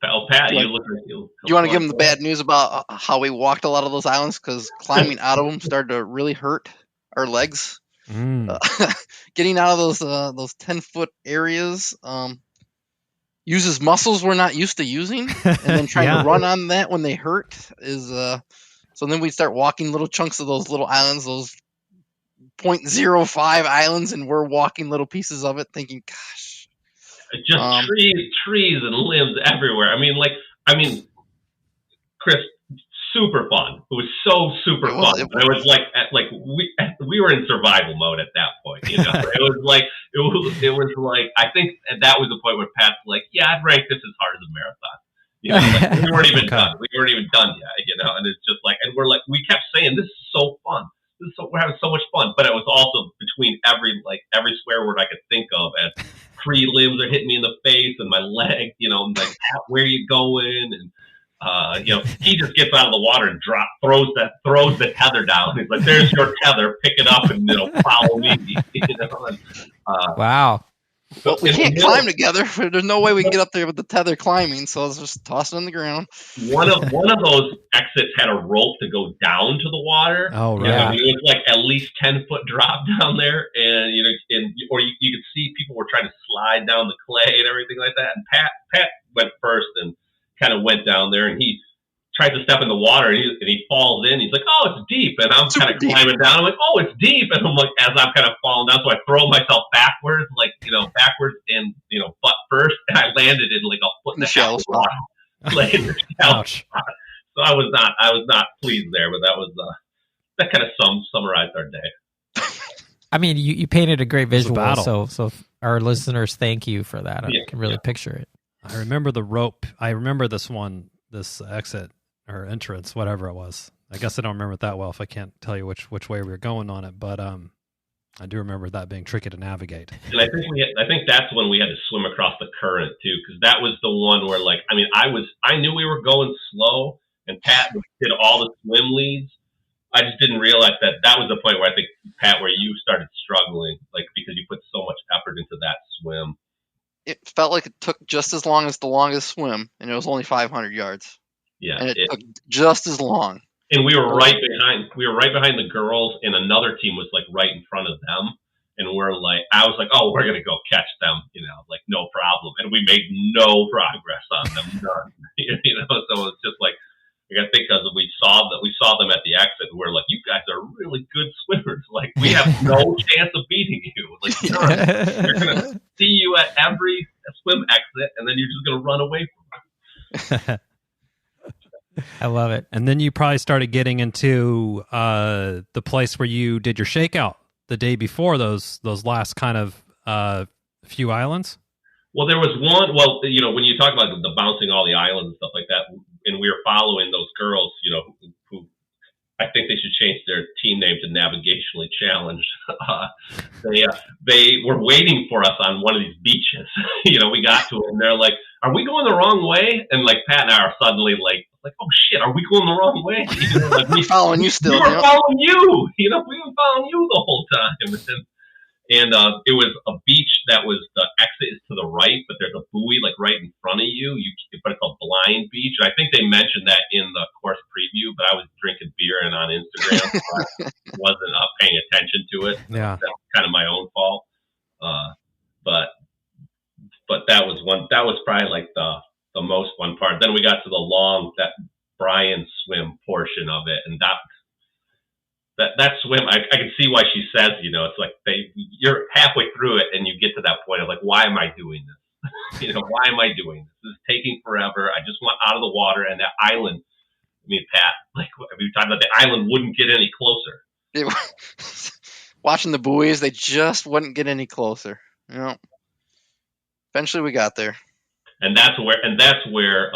Oh, Pat, you look like you. Do you want to give them the bad news about how we walked a lot of those islands? Because climbing out of them started to really hurt our legs. Getting out of those 10-foot areas uses muscles we're not used to using, and then trying to run on that when they hurt is. So then we start walking little chunks of those little islands, those 0.05 islands, and we're walking little pieces of it, thinking, "Gosh." Just trees and limbs everywhere. I mean, Chris, super fun. It was so super fun. It was like we were in survival mode at that point. It was like I think that was the point where Pat's like, yeah, I'd rank this as hard as a marathon. We weren't even done. We weren't even done yet. And it's just like, and we're like, we kept saying, this is so fun. We're having so much fun. But it was also between every swear word I could think of, as 3 limbs are hitting me in the face and my leg, like, where are you going? And, he just gets out of the water and throws the tether down. He's like, there's your tether, pick it up and, follow me. Wow. Well, we can't climb together. There's no way we can get up there with the tether climbing, so let's just toss it on the ground. One of those exits had a rope to go down to the water. Oh, right. It was like at least 10-foot drop down there, and you could see people were trying to slide down the clay and everything like that. And Pat went first and kind of went down there, and he tries to step in the water, and he falls in. He's like, "Oh, it's deep," and I'm kind of climbing down. I'm like, "Oh, it's deep," and I'm like, as I'm kind of falling down, so I throw myself backwards, backwards and butt first, and I landed in like a foot in the shallow spot. So I was not pleased there, but that kind of summarized our day. I mean, you painted a great visual, so our listeners, thank you for that. I can really picture it. I remember the rope. I remember this exit or entrance, whatever it was. I guess I don't remember it that well if I can't tell you which way we were going on it, but I do remember that being tricky to navigate. And I think that's when we had to swim across the current too, because that was the one where I knew we were going slow, and Pat did all the swim leads. I just didn't realize that was the point where I think, Pat, where you started struggling, because you put so much effort into that swim. It felt like it took just as long as the longest swim, and it was only 500 yards. Yeah, and it took just as long. And we were right behind the girls, and another team was right in front of them. And I was like, oh, we're going to go catch them, like no problem. And we made no progress on them. None. So it's just like, I think because we saw them at the exit, and we're like, you guys are really good swimmers. Like, we have no chance of beating you. Like, none. We're going to see you at every swim exit, and then you're just going to run away from us. I love it. And then you probably started getting into the place where you did your shakeout the day before those last kind of few islands. Well, there was one. Well, when you talk about the bouncing all the islands and stuff like that, and we were following those girls, who I think they should change their team name to Navigationally Challenged. They were waiting for us on one of these beaches. We got to it, and they're like, "Are we going the wrong way?" And like Pat and I are suddenly like, "Oh shit, are we going the wrong way?" Like, we're following you still. We were following you. We've been following you the whole time. And it was a beach that was, the exit is to the right, but there's a buoy like right in front of you. But it's a blind beach. And I think they mentioned that in the course preview, but I was drinking beer and on Instagram, so I wasn't paying attention to it. Yeah, that's kind of my own fault. But that was one. That was probably like the most fun part. Then we got to that Brian swim portion of it, and that swim, I can see why she says, it's like you're halfway through it and you get to that point of like, why am I doing this? Why am I doing this? This is taking forever. I just want out of the water, and that island. I mean, Pat, like we talked about, the island wouldn't get any closer. Watching the buoys, they just wouldn't get any closer. Eventually, we got there, and that's where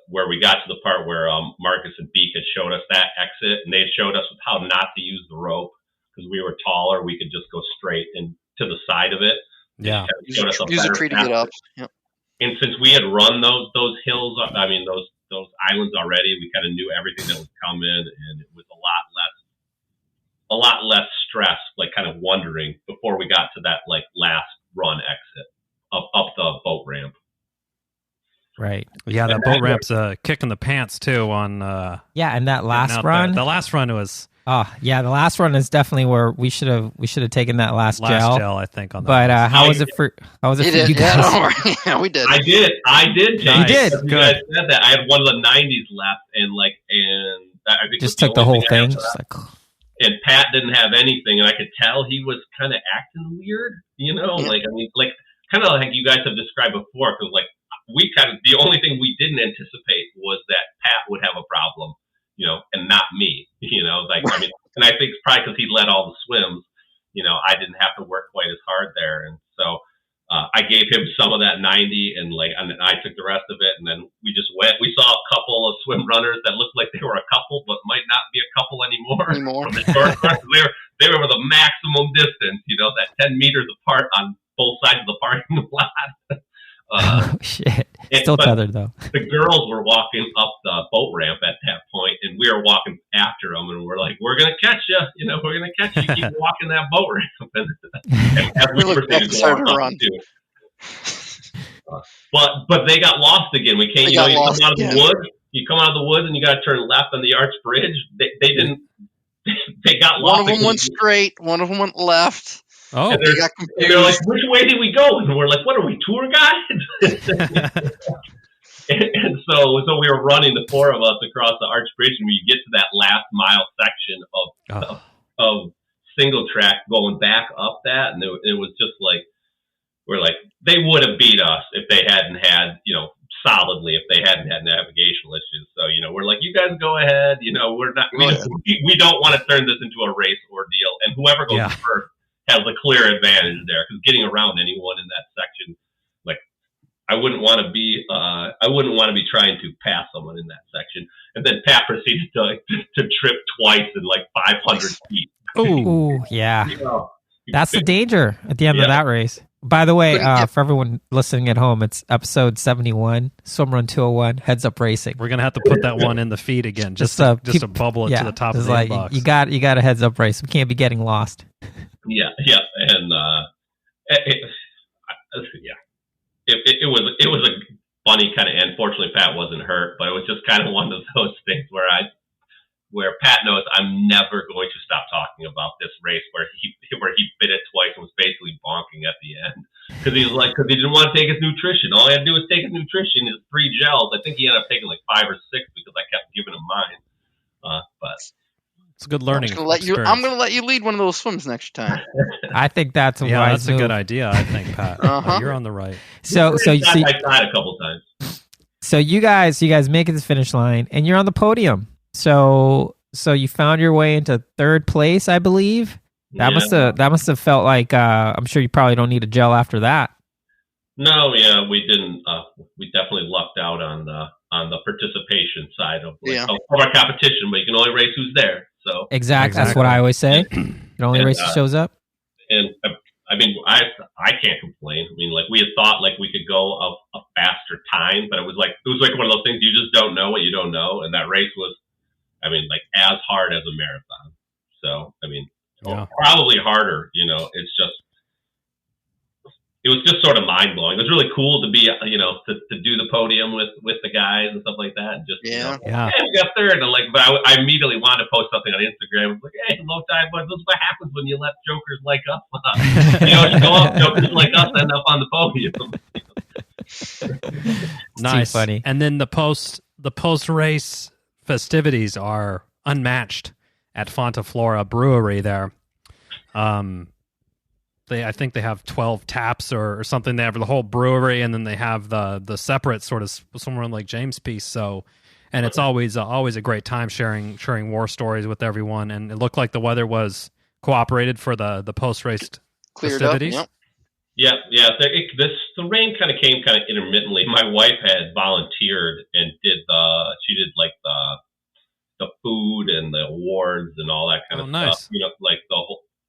where we got to the part where Marcus and Beak had showed us that exit, and they showed us how not to use the rope because we were taller. We could just go straight and to the side of it. Yeah, use a tree to get up. Yep. And since we had run those hills, I mean those islands already, we kind of knew everything that was coming, and it was a lot less stress, like kind of wondering before we got to that like last run exit up the boat ramp. Right. Yeah, that boat ramp's a kick in the pants too. On and that last run, the last run was. Oh yeah, the last run is definitely where we should have taken that last gel. I think on that. But how was it for you guys? Yeah, we did. I did. Nice. You did. Good. You guys said that. I had one of the 90s left, and I think just took the whole thing. And Pat didn't have anything, and I could tell he was kind of acting weird. Kind of like you guys have described before, because like. The only thing we didn't anticipate was that Pat would have a problem, and not me, and I think it's probably because he led all the swims, I didn't have to work quite as hard there. And so, I gave him some of that 90 and I took the rest of it. And then we just went, we saw a couple of swim runners that looked like they were a couple, but might not be a couple anymore. From the short course. They were the maximum distance, that 10 meters apart on both sides of the parking lot. Oh shit! Still tethered though. The girls were walking up the boat ramp at that point, and we were walking after them, and we're like, "We're gonna catch you! We're gonna catch you! Keep walking that boat ramp." And as we were saying, run too. But they got lost again. We came. You come out of the woods. You come out of the woods, and you got to turn left on the Arch Bridge. They didn't. They got lost. One of them went straight. One of them went left. Oh, and they're like, which way did we go? And we're like, what are we, tour guides? and so we were running, the four of us, across the Arch Bridge, and we get to that last mile section of single track going back up that, and it was just like, we're like, they would have beat us if they hadn't had, solidly, if they hadn't had navigational issues. So, we're like, you guys go ahead. We're not, we don't want to turn this into a race ordeal, and whoever goes first has a clear advantage there, because getting around anyone in that section, like I wouldn't want to be trying to pass someone in that section. And then Pat proceeded to trip twice in like 500 feet. Ooh, yeah. That's the danger at the end of that race. By the way, for everyone listening at home, it's episode 71, Swimrun 201, Heads Up Racing. We're gonna have to put that one in the feed again, just to bubble it to the top of the inbox. You got a heads up race. We can't be getting lost. Yeah, and it was a funny kind of end. Fortunately, Pat wasn't hurt, but it was just kind of one of those things where where Pat knows I'm never going to stop talking about this race where he bit it twice and was basically bonking at the end because he didn't want to take his nutrition. All he had to do was take his nutrition, his 3 gels. I think he ended up taking like 5 or 6 because I kept giving him mine. But it's a good learning. I'm going to let you lead one of those swims next time. I think that's a wise that's move. a good idea. I think, Pat. You're on the right. So you see, I tried a couple times. So you guys make it to the finish line, and you're on the podium. So you found your way into 3rd place, I believe. That must have felt like I'm sure you probably don't need a gel after that. No, yeah, we didn't. We definitely lucked out on the participation side of our competition, but you can only race who's there. So exactly. That's what I always say. It only race who shows up. And I mean, I can't complain. I mean, like we had thought like we could go a faster time, but it was like one of those things you just don't know what you don't know, and that race was, I mean, like as hard as a marathon. So I mean, probably harder. It was just sort of mind blowing. It was really cool to be, to do the podium with the guys and stuff like that. And just, hey, we got 3rd. And but I immediately wanted to post something on Instagram. I was like, hey, low tide boys, this is what happens when you let jokers like us. You go up, jokers like us end up on the podium. Nice. Too funny. And then the post race festivities are unmatched at Fonta Flora Brewery there. I think they have 12 taps or something. They have the whole brewery, and then they have the separate sort of Swimrun Lake James piece. So, and it's always a great time sharing war stories with everyone. And it looked like the weather was cooperated for the post race festivities. Up, yep. Yeah. The rain kind of came kind of intermittently. My wife had volunteered and did the food and the awards and all that kind of stuff. Like the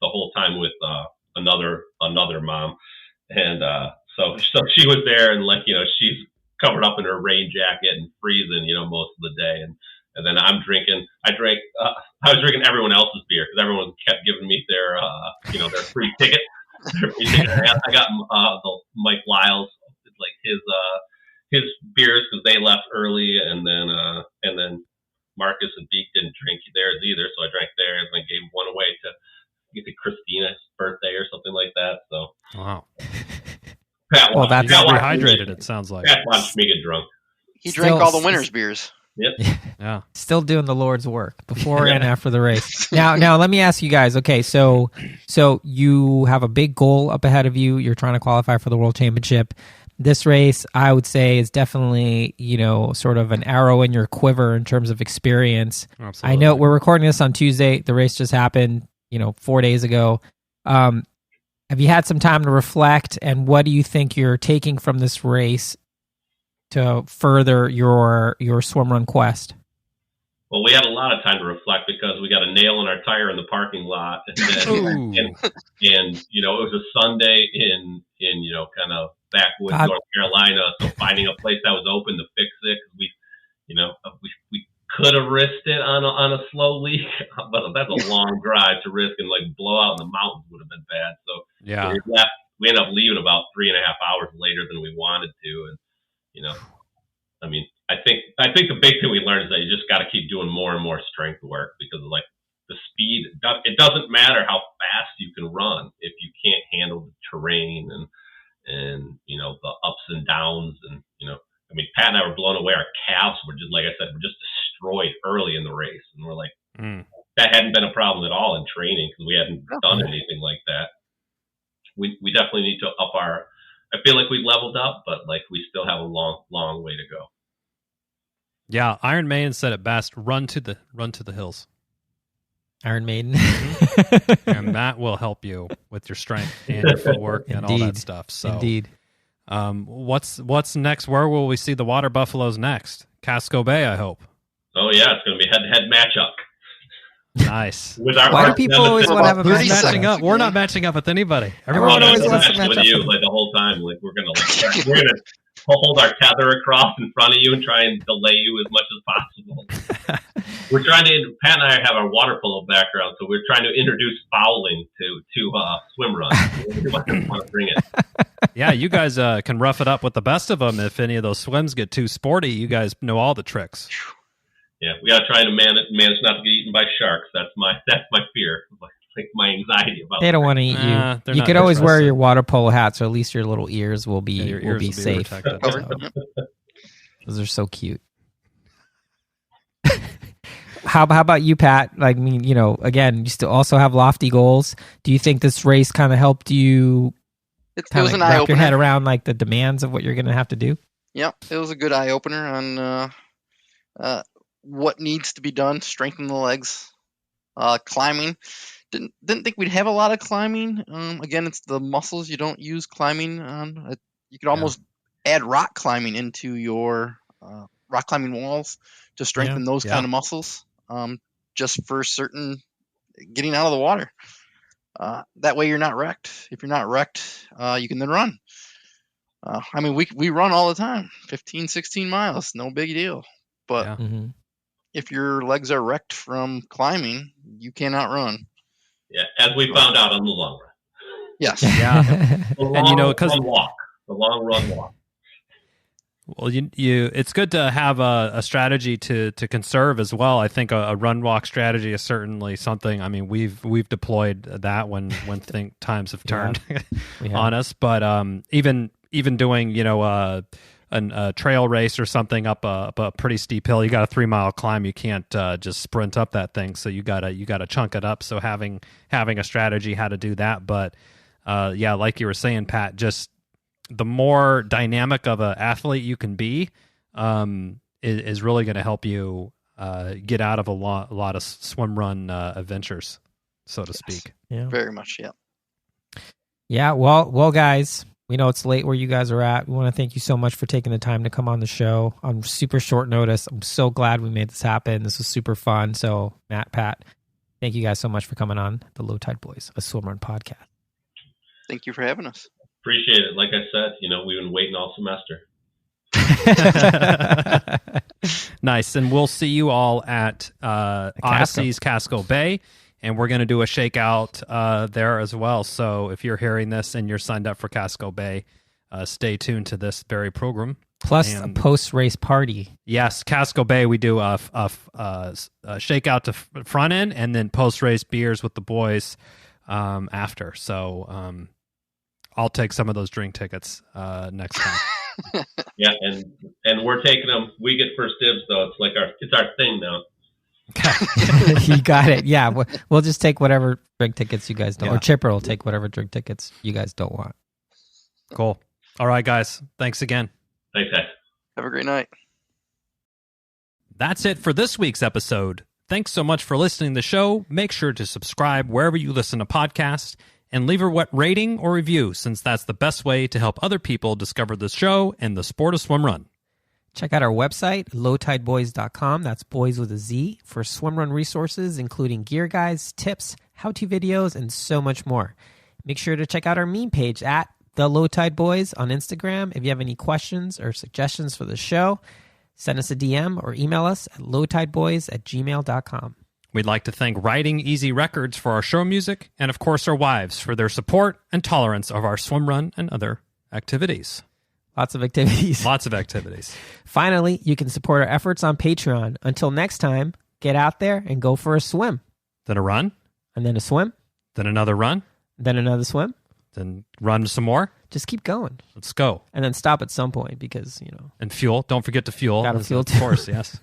whole time with another mom, and so she was there, and she's covered up in her rain jacket and freezing most of the day, and then I was drinking everyone else's beer because everyone kept giving me their free ticket. I got the Mike Lyle's his beers because they left early, and then Marcus and Beak didn't drink theirs either, so I drank theirs and I gave one away to Christina's birthday or something like that. So wow. Pat got rehydrated. It sounds like Pat watched me get drunk. He drank all the winners' beers. Yep. Yeah. Still doing the Lord's work before and after the race. Now let me ask you guys. Okay, so you have a big goal up ahead of you. You're trying to qualify for the World Championship. This race, I would say, is definitely, sort of an arrow in your quiver in terms of experience. Absolutely. I know we're recording this on Tuesday. The race just happened, 4 days ago. Have you had some time to reflect, and what do you think you're taking from this race to further your swim run quest? Well, we had a lot of time to reflect because we got a nail in our tire in the parking lot, and it was a Sunday in kind of backwoods North Carolina. So finding a place that was open to fix it, we could have risked it on a slow leak, but that's a long drive to risk, and blow out in the mountains would have been bad. So we ended up leaving about 3.5 hours later than we wanted to, and I mean, I think the big thing we learned is that you just got to keep doing more and more strength work because the speed. It doesn't matter how fast you can run if you can't handle the terrain and the ups and downs, and I mean, Pat and I were blown away. Our calves were just, like I said, were just destroyed early in the race, and we're like, that hadn't been a problem at all in training because we hadn't done anything like that. We definitely need to up our. I feel like we've leveled up, but we still have a long way to go. Yeah, Iron Maiden said it best: run to the hills. Iron Maiden, and that will help you with your strength and your footwork and all that stuff. So, indeed. What's next? Where will we see the Water Buffaloes next? Casco Bay, I hope. Oh yeah, it's going to be head-to-head matchup. Nice. Why do people always want to have a matching up? We're not matching up with anybody. Everyone always wants to match with up you the whole time. We're gonna hold our tether across in front of you and try and delay you as much as possible. We're trying to. Pat and I have our water polo background, so we're trying to introduce fouling to swim run. We want to bring it. Yeah, you guys can rough it up with the best of them. If any of those swims get too sporty, you guys know all the tricks. Yeah, we gotta try to manage not to get eaten by sharks. That's my fear, like my anxiety about. They don't want to eat you. You could always wear your water polo hat, so at least your little ears will be safe. Those are so cute. How about you, Pat? Like, I mean, again, you still also have lofty goals. Do you think this race kind of helped you it was an wrap eye-opener. your head around like the demands of what you're going to have to do? Yeah, it was a good eye-opener on what needs to be done, strengthen the legs. Climbing. Didn't think we'd have a lot of climbing. Again, it's the muscles you don't use climbing on. You could almost add rock climbing into your rock climbing walls to strengthen those kind of muscles. Just for certain getting out of the water. That way you're not wrecked. If you're not wrecked, you can then run. I mean, we run all the time, 15, 16 miles, no big deal. But if your legs are wrecked from climbing, you cannot run. Yeah, as we found out on the long run. Yes. Yeah. The long run walk. Well, it's good to have a strategy to conserve as well. I think a run walk strategy is certainly something. I mean, we've deployed that when times have turned on us. But even doing a trail race or something up a pretty steep hill, you got a 3-mile climb. You can't just sprint up that thing. So you gotta chunk it up. So having a strategy how to do that. But like you were saying, Pat, just the more dynamic of an athlete you can be, is really going to help you get out of a lot of swim run adventures, so to speak. Yeah, very much. Yeah. Yeah. Well, guys, we know it's late where you guys are at. We want to thank you so much for taking the time to come on the show on super short notice. I'm so glad we made this happen. This was super fun. So, Matt, Pat, thank you guys so much for coming on the Low Tide Boys, a Swimrun podcast. Thank you for having us. Appreciate it. Like I said, we've been waiting all semester. Nice. And we'll see you all at Odyssey's Casco Bay. And we're going to do a shakeout there as well. So if you're hearing this and you're signed up for Casco Bay, stay tuned to this very program. Plus a post-race party. Yes, Casco Bay, we do a shakeout to front end and then post-race beers with the boys after. So I'll take some of those drink tickets next time. Yeah, and we're taking them. We get first dibs, though. It's our thing now. You got it. Yeah, we'll just take whatever drink tickets you guys don't. Or Chipper will take whatever drink tickets you guys don't want. Cool. All right, guys. Thanks again. Thanks, guys. Have a great night. That's it for this week's episode. Thanks so much for listening to the show. Make sure to subscribe wherever you listen to podcasts and leave a rating or review, since that's the best way to help other people discover the show and the sport of swim run. Check out our website, lowtideboys.com. That's boys with a Z, for swimrun resources, including gear guides, tips, how-to videos, and so much more. Make sure to check out our meme page at The Low Tide Boys on Instagram. If you have any questions or suggestions for the show, send us a DM or email us at lowtideboys@gmail.com. We'd like to thank Riding Easy Records for our show music, and of course our wives for their support and tolerance of our swim run and other activities. Lots of activities. Lots of activities. Finally, you can support our efforts on Patreon. Until next time, get out there and go for a swim. Then a run. And then a swim. Then another run. Then another swim. Then run some more. Just keep going. Let's go. And then stop at some point because, And fuel. Don't forget to fuel. Gotta fuel too. Of course, yes.